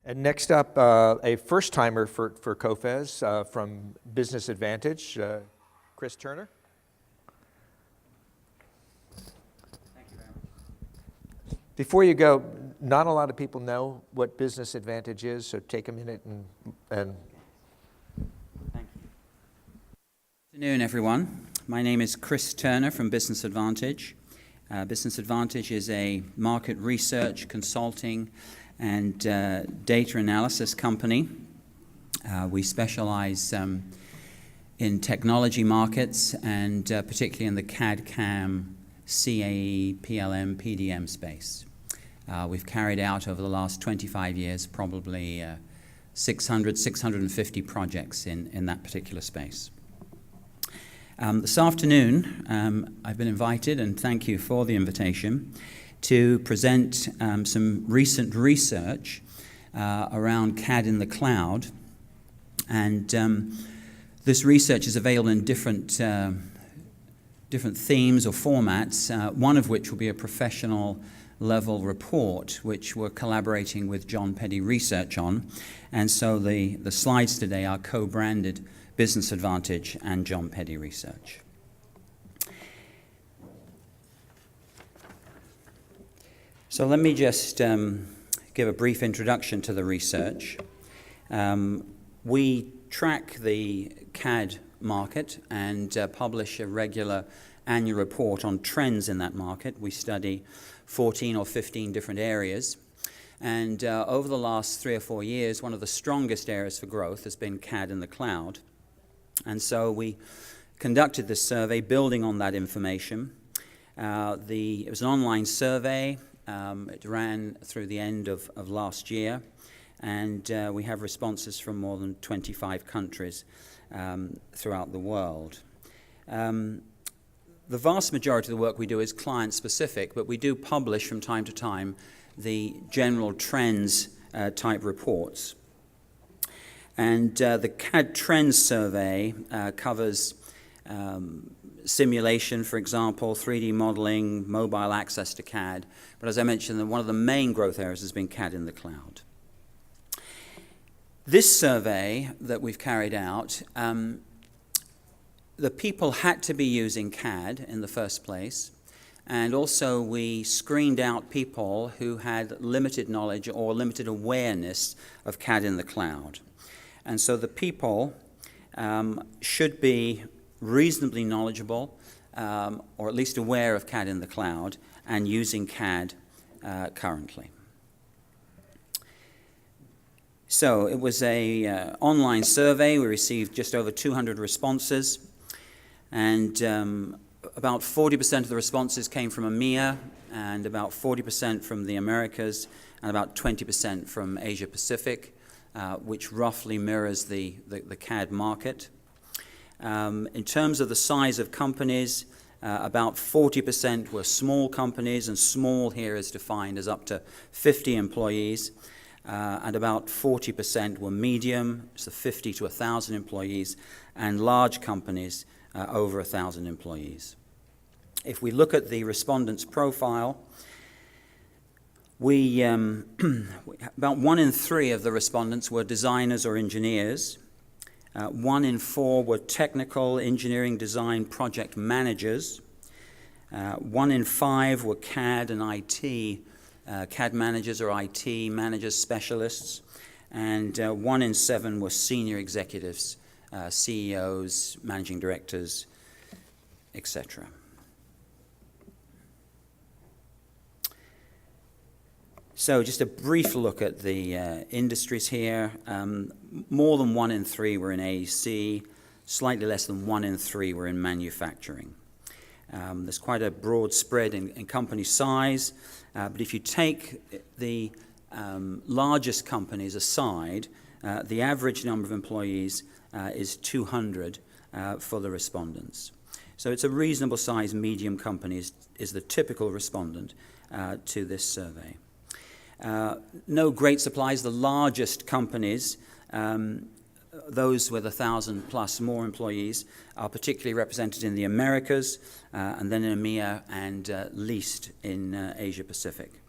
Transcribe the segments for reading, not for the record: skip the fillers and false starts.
And next up, a first-timer for COFES from Business Advantage, Chris Turner. Thank you very much. Before you go, not a lot of people know what Business Advantage is, so take a minute and Thank you. Good afternoon, everyone. My name is Chris Turner from Business Advantage. Business Advantage is a market research, consulting, and data analysis company. We specialize in technology markets and particularly in the CAD/CAM, CAE, PLM, PDM space. We've carried out over the last 25 years probably 650 projects in that particular space. This afternoon, I've been invited, and thank you for the invitation, to present some recent research around CAD in the cloud. And this research is available in different themes or formats, one of which will be a professional level report, which we're collaborating with John Petty Research on. And so the slides today are co-branded Business Advantage and John Petty Research. So let me just give a brief introduction to the research. We track the CAD market and publish a regular annual report on trends in that market. We study 14 or 15 different areas. And over the last 3 or 4 years, one of the strongest areas for growth has been CAD in the cloud. And so we conducted this survey building on that information. It was an online survey. It ran through the end of last year, and we have responses from more than 25 countries throughout the world. The vast majority of the work we do is client-specific, but we do publish from time to time the general trends type reports. And the CAD Trends Survey covers simulation, for example, 3D modeling, mobile access to CAD. But as I mentioned, one of the main growth areas has been CAD in the cloud. This survey that we've carried out, the people had to be using CAD in the first place. And also we screened out people who had limited knowledge or limited awareness of CAD in the cloud. And so the people should be reasonably knowledgeable, or at least aware of CAD in the cloud, and using CAD currently. So it was an online survey. We received just over 200 responses, and about 40% of the responses came from EMEA, and about 40% from the Americas, and about 20% from Asia Pacific, which roughly mirrors the CAD market. In terms of the size of companies, about 40% were small companies, and small here is defined as up to 50 employees, and about 40% were medium, so 50 to 1,000 employees, and large companies over 1,000 employees. If we look at the respondents' profile, about 1 in 3 of the respondents were designers or engineers. 1 in 4 were technical, engineering, design, project managers. 1 in 5 were CAD and IT, CAD managers or IT managers, specialists. And 1 in 7 were senior executives, CEOs, managing directors, etc. So just a brief look at the industries here. More than 1 in 3 were in AEC, slightly less than 1 in 3 were in manufacturing. There's quite a broad spread in company size, but if you take the largest companies aside, the average number of employees is 200 for the respondents. So it's a reasonable size medium company is the typical respondent to this survey. No great supplies. The largest companies, those with 1,000 plus more employees, are particularly represented in the Americas, and then in EMEA, and least in Asia Pacific.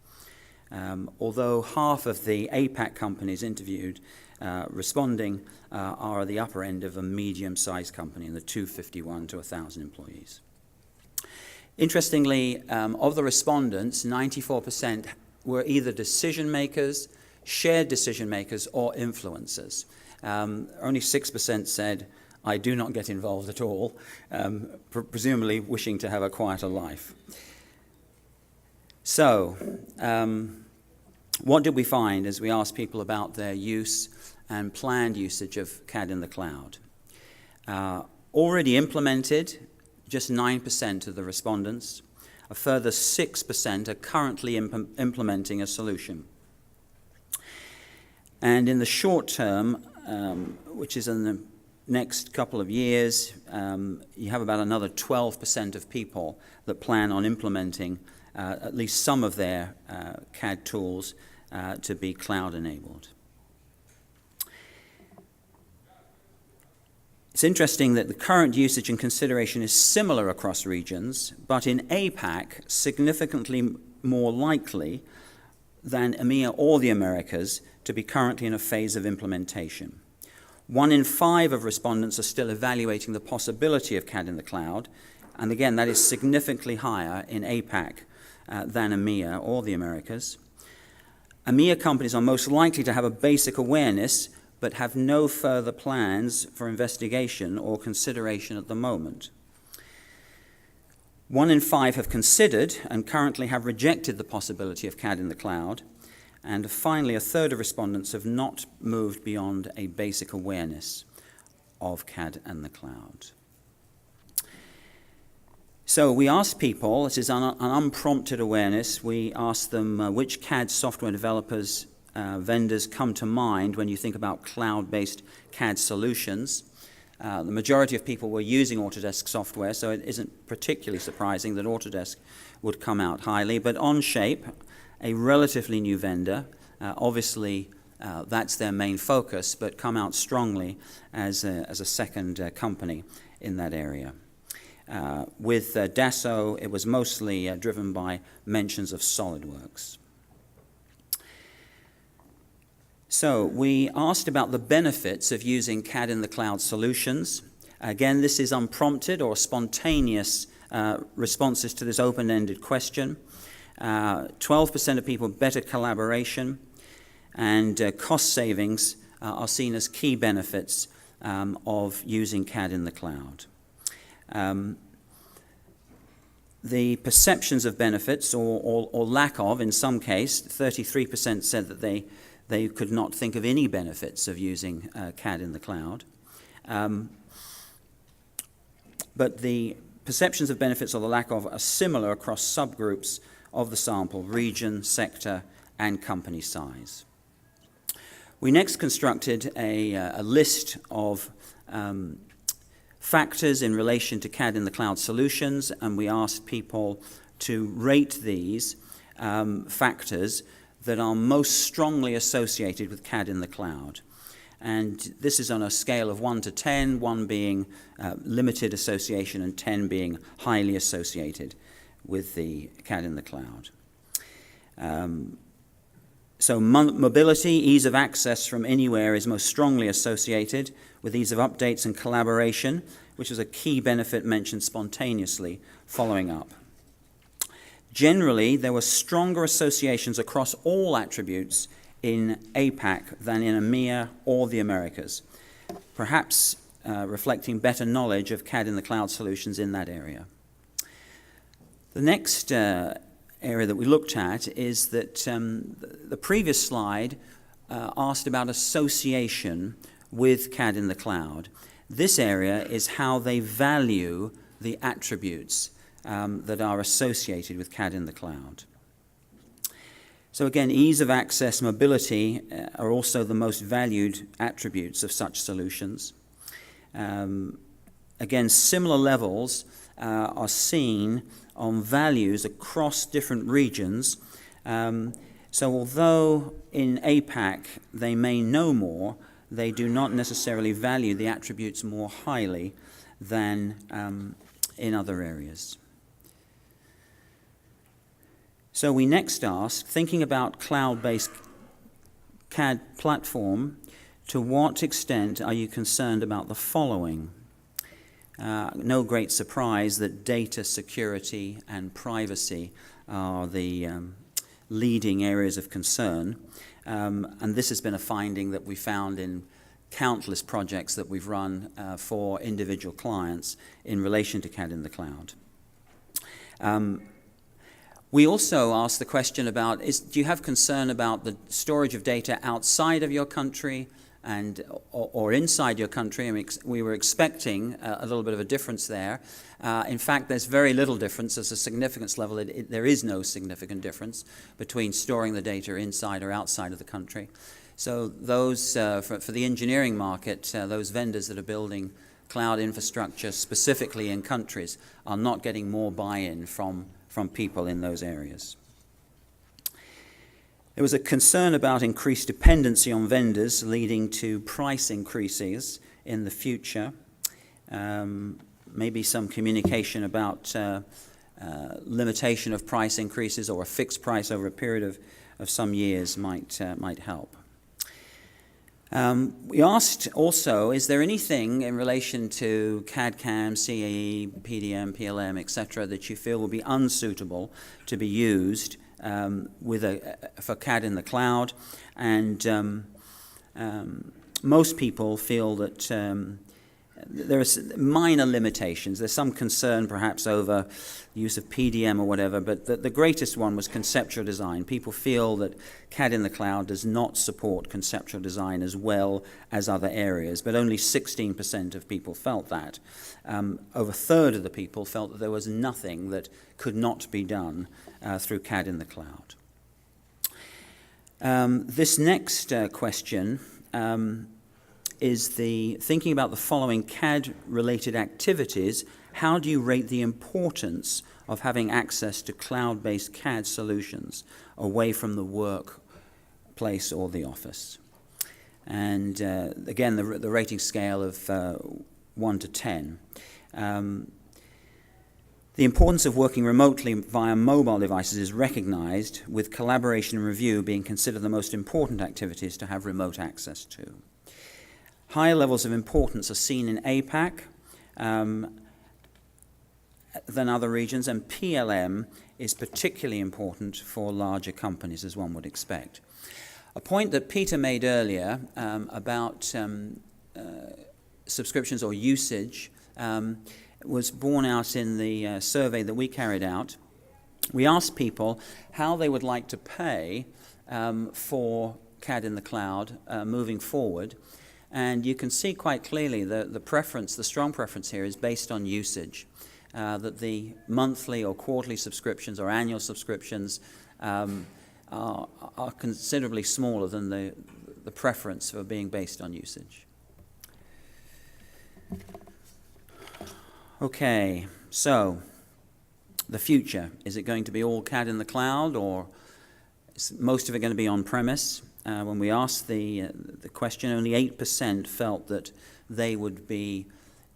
Although half of the APAC companies interviewed responding are at the upper end of a medium-sized company in the 251 to 1,000 employees. Interestingly, of the respondents, 94% were either decision makers, shared decision makers, or influencers. Only 6% said, "I do not get involved at all," presumably wishing to have a quieter life. So, what did we find as we asked people about their use and planned usage of CAD in the cloud? Already implemented, just 9% of the respondents. A further 6% are currently implementing a solution. And in the short term, which is in the next couple of years, you have about another 12% of people that plan on implementing at least some of their CAD tools to be cloud-enabled. It's interesting that the current usage and consideration is similar across regions, but in APAC, significantly more likely than EMEA or the Americas to be currently in a phase of implementation. 1 in 5 of respondents are still evaluating the possibility of CAD in the cloud, and again, that is significantly higher in APAC than EMEA or the Americas. EMEA companies are most likely to have a basic awareness, but have no further plans for investigation or consideration at the moment. 1 in 5 have considered and currently have rejected the possibility of CAD in the cloud. And finally, a third of respondents have not moved beyond a basic awareness of CAD and the cloud. So we asked people, this is an unprompted awareness, we asked them which CAD software developers, vendors come to mind when you think about cloud-based CAD solutions. The majority of people were using Autodesk software, so it isn't particularly surprising that Autodesk would come out highly. But Onshape, a relatively new vendor, obviously that's their main focus, but come out strongly as a second company in that area. With Dassault, it was mostly driven by mentions of SolidWorks. So we asked about the benefits of using CAD in the cloud solutions. Again, this is unprompted or spontaneous responses to this open-ended question. 12% of people better collaboration, and cost savings are seen as key benefits of using CAD in the cloud. The perceptions of benefits, or lack of in some case, 33% said that they could not think of any benefits of using CAD in the cloud. But the perceptions of benefits or the lack of are similar across subgroups of the sample, region, sector, and company size. We next constructed a list of factors in relation to CAD in the cloud solutions, and we asked people to rate these factors that are most strongly associated with CAD in the cloud. And this is on a scale of 1 to 10, 1 being limited association and 10 being highly associated with the CAD in the cloud. So mobility, ease of access from anywhere is most strongly associated with ease of updates and collaboration, which is a key benefit mentioned spontaneously following up. Generally, there were stronger associations across all attributes in APAC than in EMEA or the Americas, perhaps reflecting better knowledge of CAD in the cloud solutions in that area. The next area that we looked at is that the previous slide asked about association with CAD in the cloud. This area is how they value the attributes that are associated with CAD in the cloud. So again, ease of access, mobility are also the most valued attributes of such solutions. Again, similar levels are seen on values across different regions. So although in APAC they may know more, they do not necessarily value the attributes more highly than in other areas. So we next asked, thinking about cloud-based CAD platform, to what extent are you concerned about the following? No great surprise that data security and privacy are the leading areas of concern. And this has been a finding that we found in countless projects that we've run for individual clients in relation to CAD in the cloud. We also asked the question about, do you have concern about the storage of data outside of your country or inside your country? I mean, we were expecting a little bit of a difference there. In fact, there's very little difference. At a significance level, there is no significant difference between storing the data inside or outside of the country. So those, for the engineering market, those vendors that are building cloud infrastructure specifically in countries are not getting more buy-in from people in those areas. There was a concern about increased dependency on vendors leading to price increases in the future. Maybe some communication about limitation of price increases or a fixed price over a period of some years might help. We asked also, is there anything in relation to CAD, CAM, CAE, PDM, PLM, etc., that you feel will be unsuitable to be used for CAD in the cloud? And most people feel that there are minor limitations. There's some concern perhaps over the use of PDM or whatever, but the greatest one was conceptual design. People feel that CAD in the cloud does not support conceptual design as well as other areas, but only 16% of people felt that. Over a third of the people felt that there was nothing that could not be done through CAD in the cloud. This next question is thinking about the following CAD-related activities. How do you rate the importance of having access to cloud-based CAD solutions away from the workplace or the office? And again, the rating scale of 1 to 10. The importance of working remotely via mobile devices is recognized, with collaboration and review being considered the most important activities to have remote access to. Higher levels of importance are seen in APAC than other regions, and PLM is particularly important for larger companies, as one would expect. A point that Peter made earlier about subscriptions or usage was borne out in the survey that we carried out. We asked people how they would like to pay for CAD in the cloud moving forward. And you can see quite clearly the preference, the strong preference here is based on usage, that the monthly or quarterly subscriptions or annual subscriptions are considerably smaller than the preference for being based on usage. Okay, so the future. Is it going to be all CAD in the cloud, or is most of it going to be on-premise? When we asked the question, only 8% felt that they would be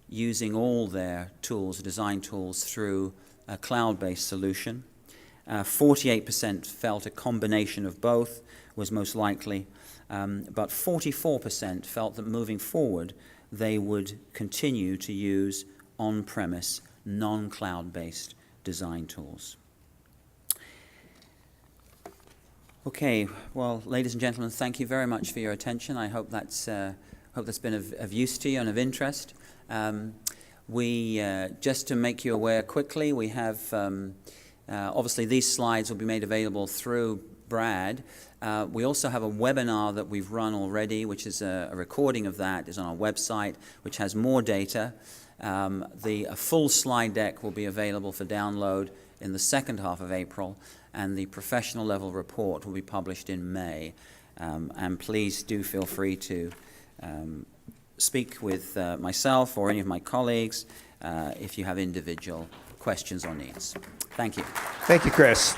using all their tools, design tools, through a cloud-based solution. 48% felt a combination of both was most likely, but 44% felt that moving forward they would continue to use on-premise, non-cloud-based design tools. Okay, well, ladies and gentlemen, thank you very much for your attention. I hope that's been of use to you and of interest. Just to make you aware quickly, we have, obviously these slides will be made available through Brad. We also have a webinar that we've run already, which is a recording of that, is on our website, which has more data. A full slide deck will be available for download in the second half of April, and the professional level report will be published in May. And please do feel free to speak with myself or any of my colleagues if you have individual questions or needs. Thank you. Thank you, Chris.